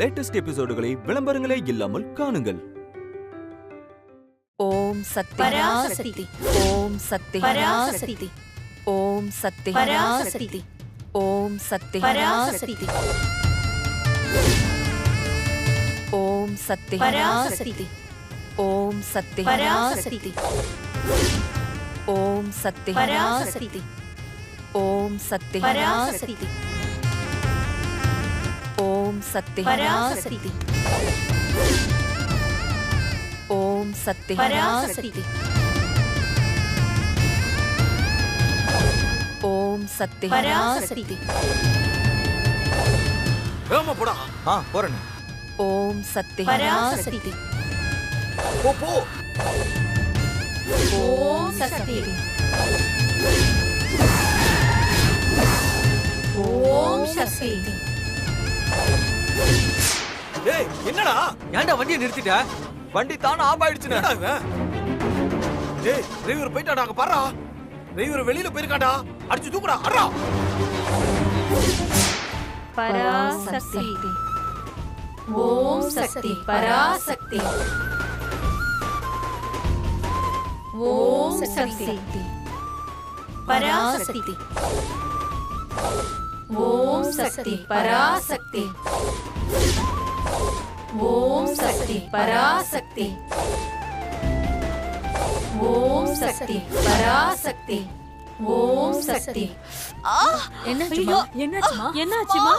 Latest எபிசோடுகளை விளம்பரங்களே இல்லாமல் காணுங்கள். ஓம் சக்தி பராசக்தி. ஓம் சக்தி பராசக்தி. ஓம் சக்தி பராசக்தி. ஓம் சக்தி பராசக்தி. ஓம் சக்தி பராசக்தி. ஓம் சக்தி பராசக்தி. ஓம் சக்தி பராசக்தி. ஓம் சக்தி பராசக்தி. ஓம் சக்தி பராசக்தி. ஓம் சக்தி பராசக்தி. ஓம் சக்தி பராசக்தி. வேகமா போடா. போறேன். ஓம் சக்தி பராசக்தி. போ போ. ஓம் சக்தி. ஓம் சக்தி. ஏய் என்னடா? ஏன்டா வண்டியை நிறுத்திட்ட? வண்டி தான ஆஃப் ஆயிடுச்சுடா. டேய் டிரைவர் போய்ட்டாடா, அங்க பாறா. டிரைவர் வெளியில போயிருக்காடா. அடிச்சு தூக்குடா. அடடா. பராசக்தி. ஓம் சக்தி பராசக்தி. ஓம் சக்தி பராசக்தி. ஓம் சக்தி பராசக்தி. ஓம் சக்தி பராசக்தி. ஓம் சக்தி பராசக்தி. ஓம் சக்தி. என்னாச்சுமா? என்னாச்சுமா? என்னாச்சுமா?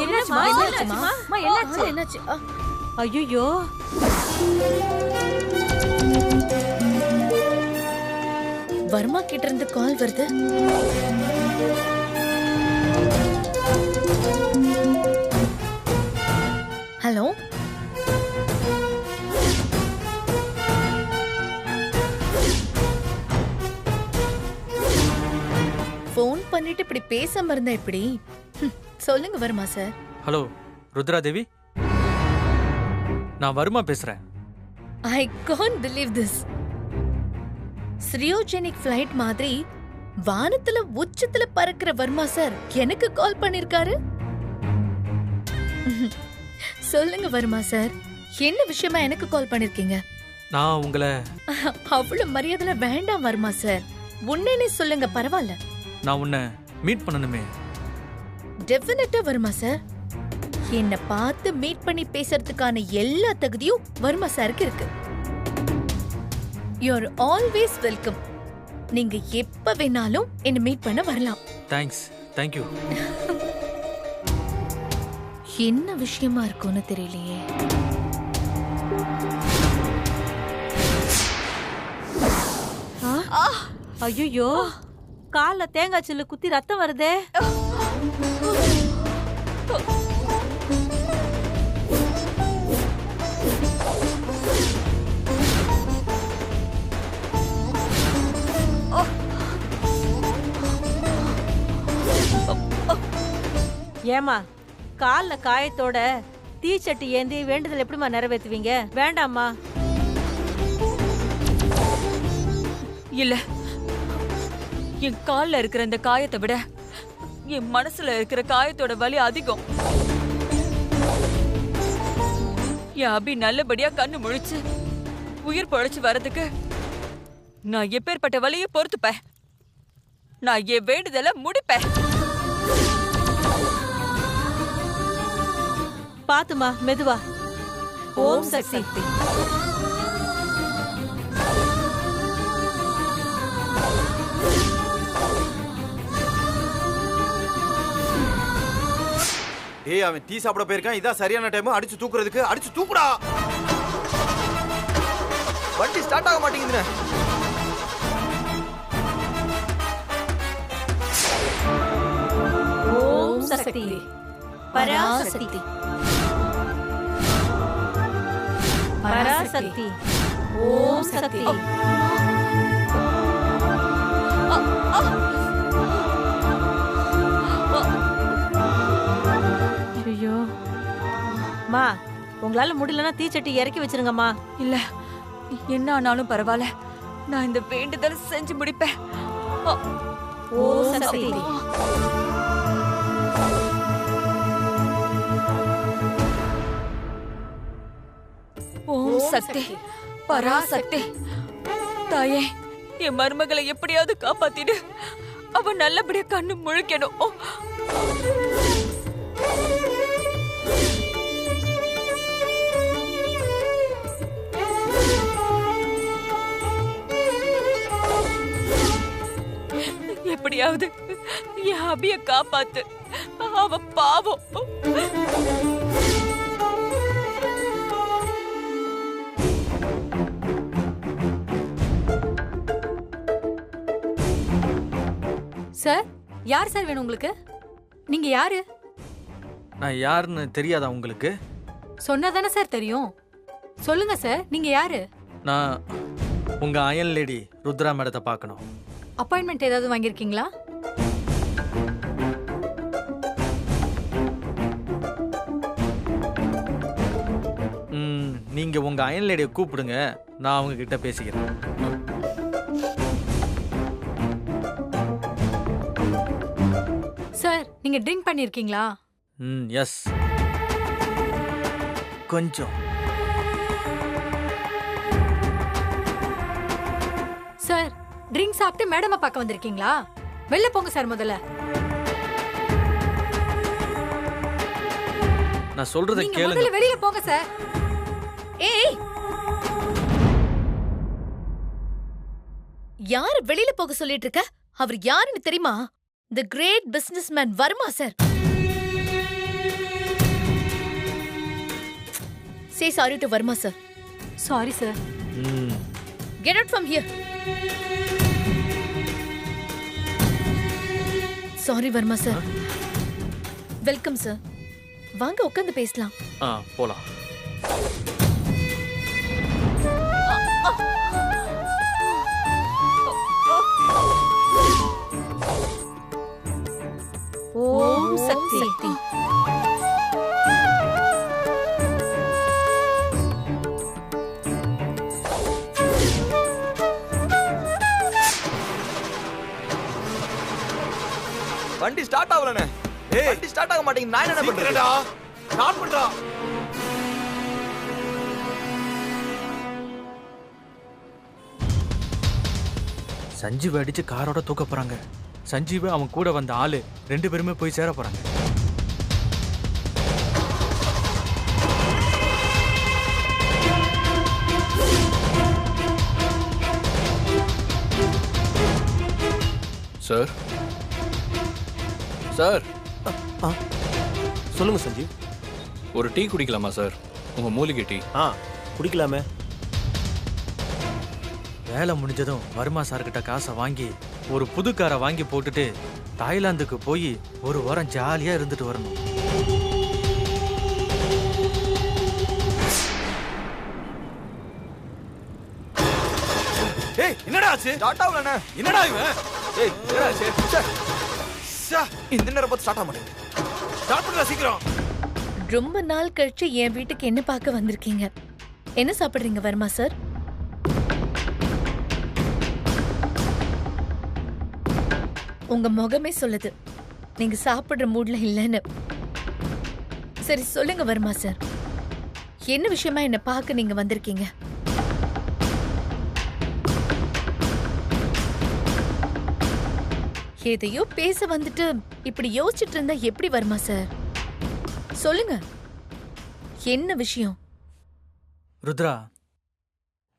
என்னாச்சுமா? என்னாச்சுமா? என்னாச்சு? என்னாச்சு? ஐயோ, வர்மா கிட்ட இருந்து கால் வருது. ஹலோ, போன் பண்ணிட்டு இப்படி பேசாம இருந்தா எப்படி? சொல்லுங்க வர்மா சார். ஹலோ ருத்ரா தேவி, நான் வர்மா பேசுறேன். I can't believe this. Cryogenic flight மாதிரி வானத்துல உச்சத்துல பறக்கிற வர்மா சார் எனக்கு கால் பண்ணிருக்காரு. சொல்லுங்க வர்மா சார், என்ன விஷயமா எனக்கு கால் பண்ணிருக்கீங்க? நான் உங்களை அவ்வளவு மரியாதைல வேண்டாம் வர்மா சார், உன்னே சொல்லுங்க, பரவாயில்ல. நான் உன்னை மீட் பண்ணணுமே. டெஃபினட்டா வர்மா சார், என்ன பார்த்து மீட் பண்ணி பேசுறதுக்கான எல்லா தகுதியும் வர்மா சாருக்கு இருக்கு. You are always welcome. நீங்க எப்ப வேணாலும் என்ன மீட் பண்ண வரலாம். தேங்க்ஸ். தேங்க்யூ. என்ன விஷயமா இருக்கும்னு தெரியலையே. ஐயோ, கால்ல தேங்காய் சில்லு குத்தி ரத்தம் வருதே. ஏமா, கால்ல காயத்தோட தீச்சட்டி ஏந்தி வேண்டுதல் எப்படிமா நிறைவேற்றுவீங்க? வேண்டாமா? இல்ல, என் கால்ல இருக்கிற இந்த காயத்தை விட என் மனசுல இருக்கிற காயத்தோட வலி அதிகம். என் அபி நல்லபடியா கண்ணு முழிச்சு உயிர் பொழைச்சு வர்றதுக்கு நான் எப்பேற்பட்ட வலியை பொறுத்துப்பேன். நான் என் வேண்டுதலை முடிப்பேன். பாத்துமா, மெதுவா. ஓம் சக்தி. ஏய், அவன் டீ சாப்பிட போயிருக்கான். இதான் சரியான டைம் அடிச்சு தூக்குறதுக்கு. அடிச்சு தூக்குடா. வண்டி ஸ்டார்ட் ஆக மாட்டேங்குதுனே. ஓம் சக்தி பராசக்தி. பராசக்தி. ஓம் சக்தி. ஐயோ, மா, உங்களால முடியலன்னா தீச்சட்டி இறக்கி வச்சிருங்கம்மா. இல்ல, என்ன ஆனாலும் பரவாயில்ல, நான் இந்த வேண்டுதல் செஞ்சு முடிப்பேன். ஓம் சக்தி. சக்தி பராசக்தி தாயே, என் மருமகளை எப்படியாவது காப்பாத்திடு. அவ நல்லபடியா கண்ணு முழிக்கணும். எப்படியாவது என் அபிய காப்பாத்து. அவ பாவம். சார், யார் சார் வேணும் உங்களுக்கு? நீங்க யாரு? நான் யாருன்னு தெரியாதா உங்களுக்கு? சொன்னதானே சார் தெரியும். சொல்லுங்க சார், நீங்க யாரு? நான் உங்க அயன் லேடி ருத்ரா மேடத்தை பார்க்கணும். அப்பாயின்மெண்ட் ஏதாவது வாங்கியிருக்கீங்களா? நீங்க உங்க அயன் லேடியை கூப்பிடுங்க, நான் அவங்க கிட்ட பேசிக்கிறேன். சார், நீங்க ட்ரிங்க் பண்ணிருக்கீங்களா? எஸ், கொஞ்சம். சார், ட்ரிங்க் சாப்பிட்டு மேடமை பார்க்க வந்திருக்கீங்களா? வெளில போங்க சார் முதல்ல. நான் சொல்றத நீங்க கேளுங்க. முதல்ல வெளியில போங்க சார். ஏய், யார் வெளியில போக சொல்லிட்டு இருக்க? அவர் யாருன்னு தெரியுமா? The great businessman Varma sir. Say sorry to Verma sir. Sorry sir. Get out from here. Sorry Verma sir. Welcome sir. வாங்க உட்கார்ந்து பேசலாம். போலாம். ஓம் சக்தி. வண்டி ஸ்டார்ட் ஆகலனே. ஏய், வண்டி ஸ்டார்ட் ஆக மாட்டேங்குது. நான் என்ன பண்றேன்டா? ஸ்டார்ட் பண்றா. சஞ்சீவ் அடிச்சு காரோட தூக்க போறாங்க. சஞ்சீவ் அவன் கூட வந்த ஆளு 2 பேருமே போய் சேர போறாங்க. சார் சார் சொல்லுங்க சஞ்சீவ். ஒரு டீ குடிக்கலாமா சார்? உங்க மூலிகை டீ. குடிக்கலாமே. வேலை முடிஞ்சதும் வர்மா சார்கிட்ட காசை வாங்கி ஒரு புது காரை வாங்கி போட்டுட்டு தாய்லாந்துக்கு போய் 1 வாரம் ஜாலியா இருந்துட்டு வரணும். ஏய், என்னடா ஆச்சு? ஸ்டார்ட் ஆகலனே. என்னடா இவன்? ஏய், என்னடா ஆச்சு? இந்த நேரம் பார்த்து ஸ்டார்ட் ஆக மாட்டேங்குது. ஸ்டார்ட் பண்ணுடா சீக்கிரம். ரொம்ப நாள் கழிச்சு என் வீட்டுக்கு என்ன பார்க்க வந்திருக்கீங்க. என்ன சாப்பிடுறீங்க வர்மா சார்? உங்க முகமே சொல்லுது நீங்க சாப்பிடுற மூட்ல இல்லைன்னு. சரி சொல்லுங்க வர்மா சார், என்ன விஷயமா என்ன பார்க்க நீங்க வந்திருக்கீங்க? எதையோ பேச வந்துட்டு இப்படி யோசிச்சுட்டு இருந்தா எப்படி வர்மா சார்? சொல்லுங்க, என்ன விஷயம்? ருத்ரா,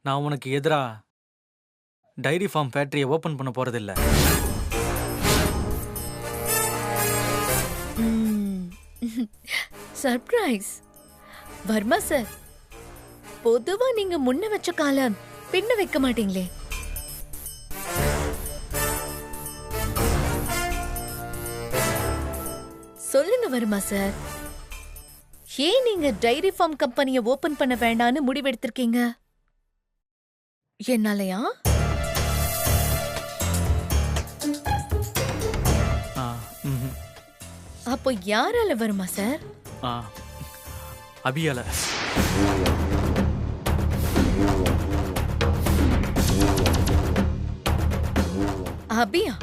நான் உனக்கு எதிரா டைரி ஃபார்ம் ஃபேக்டரியை ஓபன் பண்ண போறதில்ல. Surprise Varma sir. பொதுவா நீங்க முன்ன வச்ச கால பின்ன வைக்க மாட்டீங்களே. சொல்லுங்க வர்மா சார், ஏன் நீங்க டைரி ஃபார்ம் கம்பெனியை ஓபன் பண்ண வேண்டாம்னு முடிவெடுத்திருக்கீங்க? என்னாலயா? அப்போ யாரால வருமா சார்? அபியால. அபியா?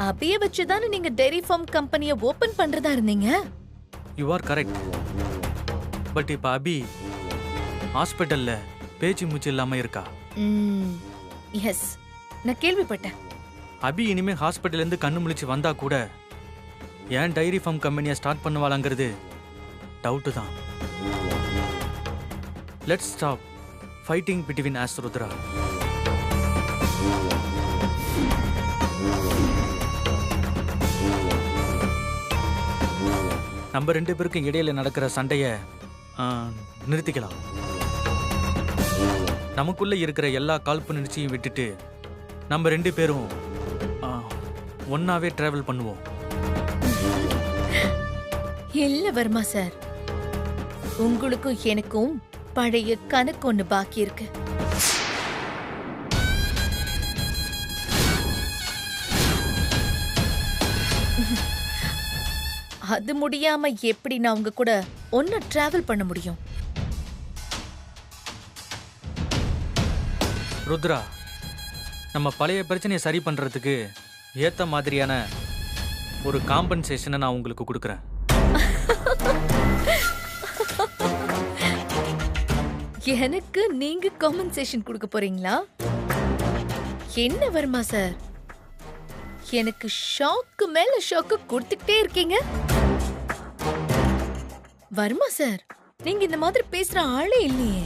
அபிய வச்சுதானே நீங்க டைரி ஃபார்ம் கம்பெனியை ஓபன் பண்றதா இருந்தீங்க? You are correct. பட் இப்ப அபி ஹாஸ்பிட்டல்ல பேச்சு மூச்சு இல்லாம இருக்கா. எஸ், நான் கேள்விப்பட்டேன். அபி இனிமே ஹாஸ்பிட்டல்ல இருந்து கண்ணு முழிச்சு வந்தா கூட ஏன் டைரி ஃபார்ம் கம்பெனியை ஸ்டார்ட் பண்ணுவாளாங்கிறது டவுட்டு தான். Let's stop fighting between as Rudra. நம்ம 2 பேருக்கும் இடையில நடக்கிற சண்டைய நிறுத்திக்கலாம். நமக்குள்ள இருக்கிற எல்லா காழ்ப்புணர்ச்சியும் விட்டுட்டு நம்ம 2 பேரும் ஒன்னாவே டிராவல் பண்ணுவோம். இல்ல வர்மா சார், உங்களுக்கும் எனக்கும் பழைய கணக்கு ஒண்ணு பாக்கி இருக்கு. அது முடியாம எப்படி நான் உங்க கூட ஒன்னா டிராவல் பண்ண முடியும்? ருத்ரா, நம்ம பழைய பிரச்சனையை சரி பண்றதுக்கு ஏத்த மாதிரியான ஒரு காம்பன்சேஷனை நான் உங்களுக்கு கொடுக்குறேன். எனக்கு நீங்க காம்பன்சேஷன் கொடுக்க போறீங்களா? என்ன வர்மா சார், எனக்கு ஷாக்கு மேல ஷாக்கு கொடுத்துக்கிட்டே இருக்கீங்க. வர்மா சார், நீங்க இந்த மாதிரி பேசுற ஆளே இல்லையே.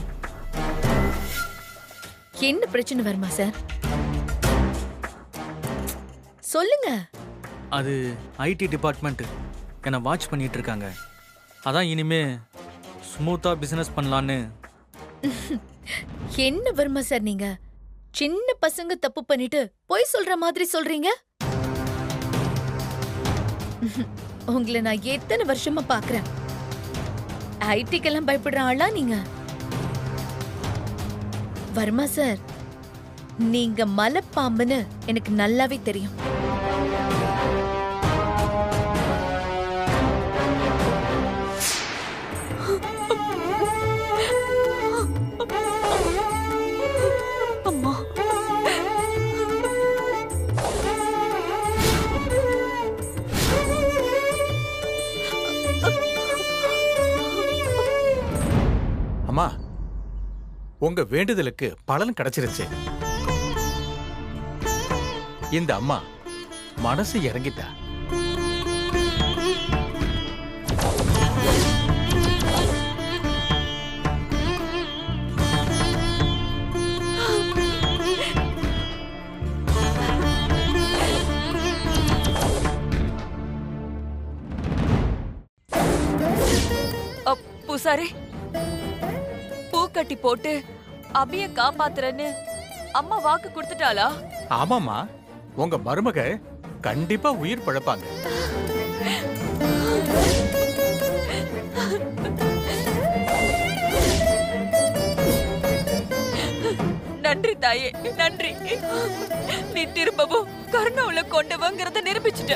என்ன பிரச்சனை வர்மா சார், சொல்லுங்க. அது ஐடி டிபார்ட்மெண்ட் என்னை வாட்ச் பண்ணிட்டு இருக்காங்க. அதான் இனிமே ஸ்மூத்தா பிசினஸ் பண்ணலான்னு. என்ன வர்மா சார், நீங்க சின்ன பசங்க தப்பு பண்ணிட்டு போய் சொல்ற மாதிரி சொல்றீங்க. உங்களை நான் எத்தனை வருஷமா பாக்குறேன். ஐடிக்கெல்லாம் பயப்படுற ஆளா நீங்க? வர்மா சார், நீங்க மலைப்பாம்புன்னு எனக்கு நல்லாவே தெரியும். அம்மா, உங்க வேண்டுதலுக்கு பலன் கிடைச்சிருச்சு. இந்த அம்மா மனசு இறங்கிட்டா. பூசாரி, பூக்கட்டி போட்டு அபிய காப்பாத்துறேன்னு அம்மா வாக்கு கொடுத்துட்டாளா? ஆமாமா, உங்க மருமக கண்டிப்பா உயிர் பழப்பாங்க. நன்றி தாயே, நன்றி. நீ திரும்பவும் கருணாவுல கொண்டவங்கிறத நிரூபிச்சுட்ட.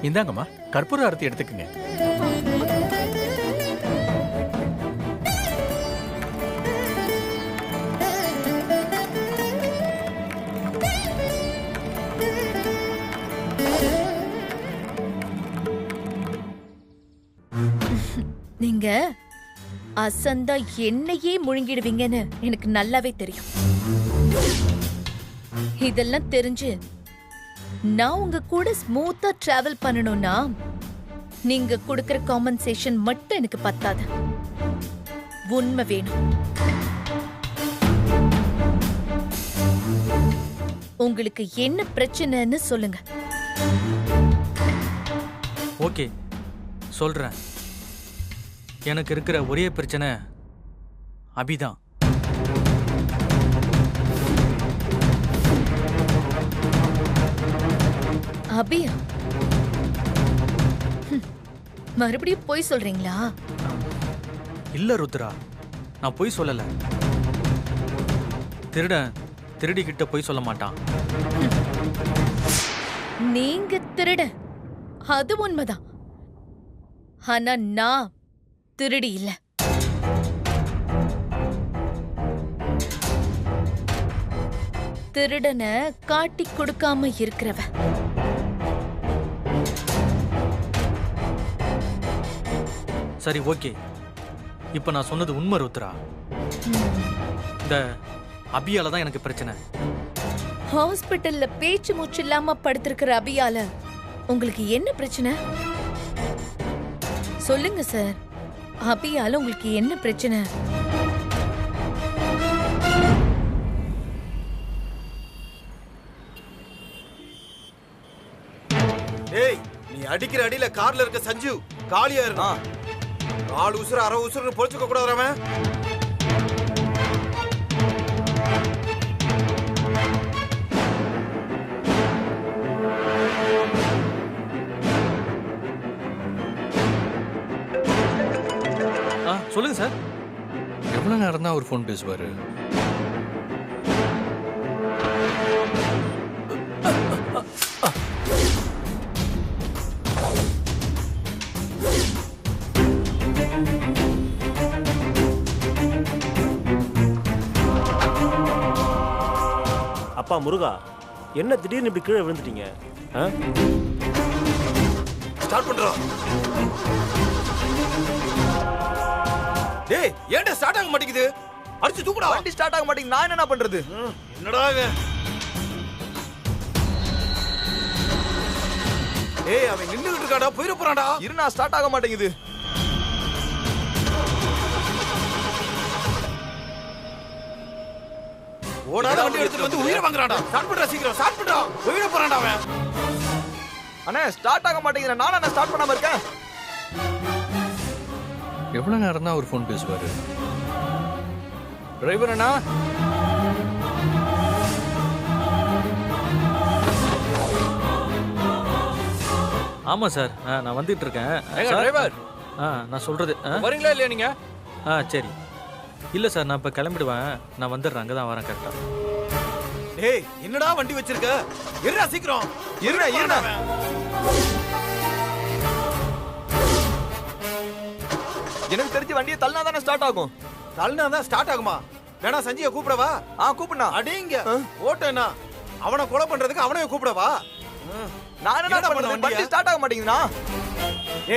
இந்தாங்கம்மா, கற்பூர ஆரத்தி எடுத்துக்குங்க. நீங்க அசந்தா என்னையே முழுங்கிடுவீங்கன்னு எனக்கு நல்லாவே தெரியும். இதெல்லாம் தெரிஞ்சு நான் உங்க கூட ஸ்மூத்தா டிராவல் பண்ணணும்னா நீங்க கொடுக்கிற காம்பன்சேஷன் மட்டும் எனக்கு பத்தாது. உண்மை வேணும். உங்களுக்கு என்ன பிரச்சனைன்னு சொல்லுங்க. ஓகே, சொல்றேன். எனக்கு இருக்கிற ஒரே பிரச்சனை அபிதான். அபியா? மறுபடியும் போய் சொல்றீங்களா? இல்ல ருத்ரா, நான் பொய் சொல்லல. திருடன் திருடிக்கிட்ட பொய் சொல்ல மாட்டான். நீங்க திருட, அது உண்மைதான். ஆனா நான் திருடி இல்ல. திருடனை காட்டி கொடுக்காம இருக்கிறவ. சரி ஓகே, இப்போ நான் சொன்னது உண்மை ருத்ரா. இந்த அபியால தான் எனக்கு பிரச்சனை. ஹாஸ்பிட்டல்ல பேச்சு மூச்சு இல்லாம படுத்திருக்கிற அபியால உங்களுக்கு என்ன பிரச்சனை? சொல்லுங்க சார், அபியால உங்களுக்கு என்ன பிரச்சனை? ஏய், நீ அடிக்கிற அடியில கார்ல இருக்க சஞ்சீவ் காலியா இருந்தா 4 உசுறு அரை உசுறு பொழிச்சுக்க கூடாது அவன். சொல்லுங்க சார். எவ்வளவு நேரம் தான் அவர் ஃபோன் பேசுவாரு? அப்பா முருகா, என்ன திடீர்னு இப்படி கீழே விழுந்துட்டீங்க? ஸ்டார்ட் பண்றோம். டேய், ஏன்டா ஸ்டார்ட் ஆக மாட்டேங்குது? அடிச்சு தூக்குடா. வண்டி ஸ்டார்ட் ஆக மாட்டேங்குது. நான் என்ன பண்றது? என்னடா இவன்? ஏய், அவன் நின்னுகிட்டு இருக்காடா, போயிர போறான்டா. இருனா, ஸ்டார்ட் ஆக மாட்டேங்குது. ஓடாத வண்டி எடுத்துட்டு வந்து உயிரை வாங்குறான்டா. ஸ்டார்ட் பண்றா, சீக்கிரம் ஸ்டார்ட் பண்றா. போயிர போறான்டா அவன். அண்ணே, ஸ்டார்ட் ஆக மாட்டேங்குது. நானா நான் ஸ்டார்ட் பண்ணாம இருக்கேன். எவ்வளவு நேரம் தான் அவர் ஃபோன் பேசுவாரு? டிரைவர் அண்ணா, ஆமா சார், நான் வந்துட்டு இருக்கேன். டிரைவர் நான் சொல்றது வரீங்களா இல்லையா நீங்க? சரி. இல்ல சார், நான் இப்ப கிளம்பிடுவேன். நான் வந்துடுறேன், அங்கதான் வரேன் கரெக்டா. டேய், என்னடா வண்டி வச்சிருக்க? இருடா சீக்கிரம். இருடா. எனக்கு தெரிஞ்சு வண்டியை தள்ளினா தானே ஸ்டார்ட் ஆகும். தள்ளினா தான் ஸ்டார்ட் ஆகுமா? வேணா சஞ்சீவை கூப்பிடவா? கூப்பிடா. அடிங்க ஓட்டேனா அவனை கொலை பண்றதுக்கு அவனையும் கூப்பிடவா? நான் என்ன பண்றேன்? வண்டி ஸ்டார்ட் ஆக மாட்டேங்குதுண்ணா.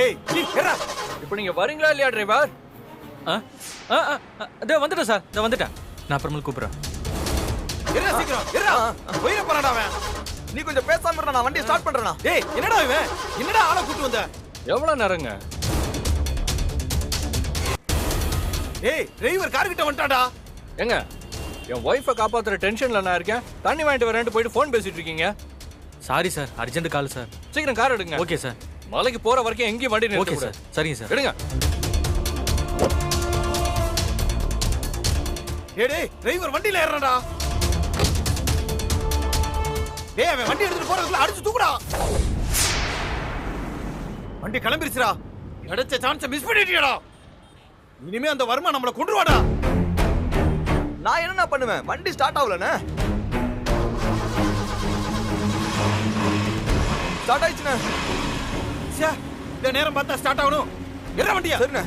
ஏய், ஏறா. இப்போ நீங்க வரீங்களா இல்லையா டிரைவர்? வந்துட்டேன் சார், வந்துட்டேன். நான் அப்புறமேல் கூப்பிடுறேன். ஏறா சீக்கிரம், ஏறா. போயிர போறான்டா அவன். நீ கொஞ்சம் பேசாம இரு, நான் வண்டி ஸ்டார்ட் பண்றேனா. டேய், என்னடா இவன்? என்னடா ஆளை கூட்டி வந்த? எவ்வளவு நேரங்க? ஏய், டிரைவர் கார் கிட்ட வந்துட்டான்டா. எங்க என் ஒய்ஃபை காப்பாத்துற டென்ஷன்ல நான் இருக்கேன். தண்ணி வாங்கிட்டு வரேன்ட்டு போயிட்டு ஃபோன் பேசிட்டு இருக்கீங்க. Sorry sir, urgent call sir. சீக்கிரம் கார் எடுங்க. Okay sir. மலைக்கு போற வரைக்கும் எங்கேயும் வண்டி நிறுத்த ஓகே கூடாது. சார். சரிங்க சார், எடுங்க. டேய், டிரைவர் வண்டியில ஏறறடா. டேய், அவன் வண்டி எடுத்துட்டு போறதுக்குள்ள அடிச்சு தூக்குடா. வண்டி கிளம்பிருச்சுடா. கிடைச்ச சான்ஸை மிஸ் பண்ணிட்டியடா. இனிமே அந்த வர்மா நம்மள கொன்றுவாடா. நான் என்ன பண்ணுவேன்? வண்டி ஸ்டார்ட் ஆகலண்ணே. ஸ்டார்ட் ஆயிடுச்சுண்ணே. ச்சே, இந்த நேரம் பார்த்தா ஸ்டார்ட் ஆகணும். ஏற வண்டியா? சரிண்ணே.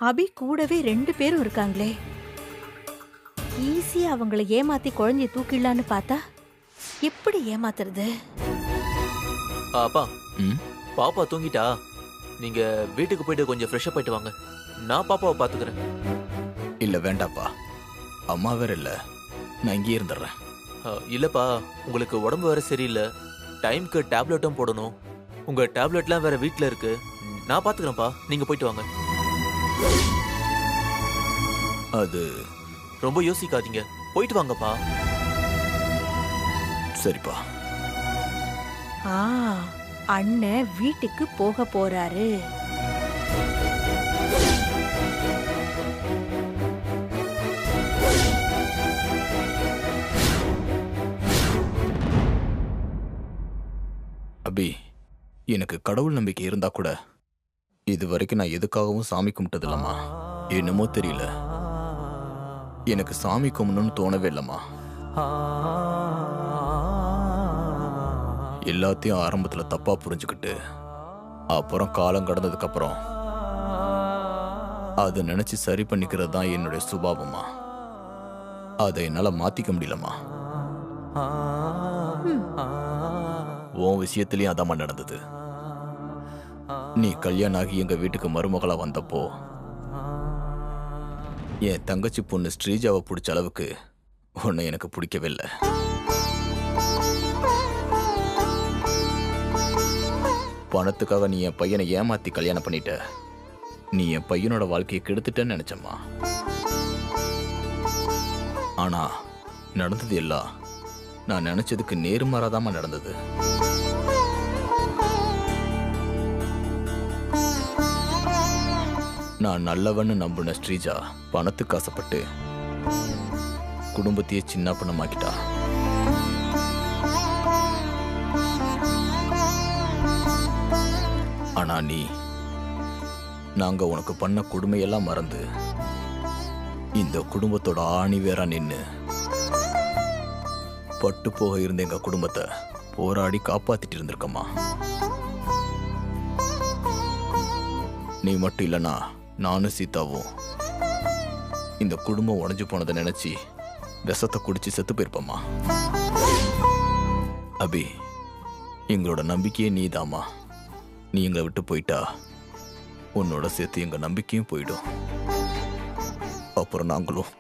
அபி கூடவே 2 பேரும் இருக்காங்களே. ஈஸியா அவங்கள ஏமாத்தி குழந்தைய தூக்கிடலான்னு பார்த்தா எப்படி ஏமாத்துறது? அப்பா, பாப்பா தூங்கிட்டா. நீங்க வீட்டுக்கு போயிட்டு கொஞ்சம் ஃப்ரெஷ்அப் ஆயிட்டு வாங்க. நான் பாப்பாவை பாத்துக்கிறேன். இல்ல வேண்டாப்பா, அம்மா வேற இல்ல, நான் இங்கே இருந்துடுறேன். இல்லப்பா, உங்களுக்கு உடம்பு வேற சரியில்லை. டைம்க்கு டேப்லெட்டும் போடணும். உங்க டேப்லெட்லாம் வேற வீட்ல இருக்கு. நான் பாத்துக்கிறேன்ப்பா, நீங்க போயிட்டு வாங்க. அது ரொம்ப யோசிக்காதீங்க, போயிட்டு வாங்கப்பா. சரிப்பா. அண்ணன் வீட்டுக்கு போக போறாரு. அபி, எனக்கு கடவுள் நம்பிக்கை இருந்தா கூட இது வரைக்கும் நான் எதுக்காகவும் சாமி கும்பிட்டது இல்லம்மா. என்னமோ தெரியல, எனக்கு சாமி கும்பிடணும்னு தோணவே இல்லம்மா. எல்லாத்தையும் ஆரம்பத்துல தப்பா புரிஞ்சுக்கிட்டு அப்புறம் காலம் கடந்ததுக்கு அப்புறம் அதை நினைச்சு சரி பண்ணிக்கிறது தான் என்னுடைய சுபாவமா. அதை என்னால மாத்திக்க முடியலம்மா. உன் விஷயத்திலயும் அதாம்மா நடந்தது. நீ கல்யாணம் ஆகி எங்க வீட்டுக்கு மருமகளா வந்தப்போ என் தங்கச்சி பொண்ணு ஸ்ரீஜாவை பிடிச்ச அளவுக்கு உன்னை எனக்கு பிடிக்கவே இல்லை. பணத்துக்காக நீ என் பையனை ஏமாத்தி கல்யாணம் பண்ணிட்ட. நீ என் பையனோட வாழ்க்கையை கெடுத்துட்டேன்னு நினைச்சம்மா. ஆனா நடந்தது எல்லாம் நான் நினைச்சதுக்கு நேர்மாறாதாம்மா நடந்தது. நான் நல்லவன்னு நம்பின ஸ்ரீஜா பணத்துக்கு ஆசைப்பட்டு குடும்பத்தையே சின்ன பணமாக்கிட்டா. ஆனா நீ நாங்க உனக்கு பண்ண கொடுமையெல்லாம் மறந்து இந்த குடும்பத்தோட ஆணி வேறா நின்னு பட்டு போக இருந்த எங்க குடும்பத்தை போராடி காப்பாத்திட்டு இருந்திருக்கம்மா. நீ மட்டும் இல்லனா நானும் சீதாவும் இந்த குடும்பம் உடைஞ்சு போனதை நினைச்சு விஷத்தை குடிச்சு செத்து போயிருப்பம்மா. அபி, எங்களோட நம்பிக்கையே நீதாம்மா. நீ எங்களை விட்டு போயிட்டா உன்னோட சேர்த்து எங்க நம்பிக்கையும் போயிடும். அப்புறம் நாங்களும்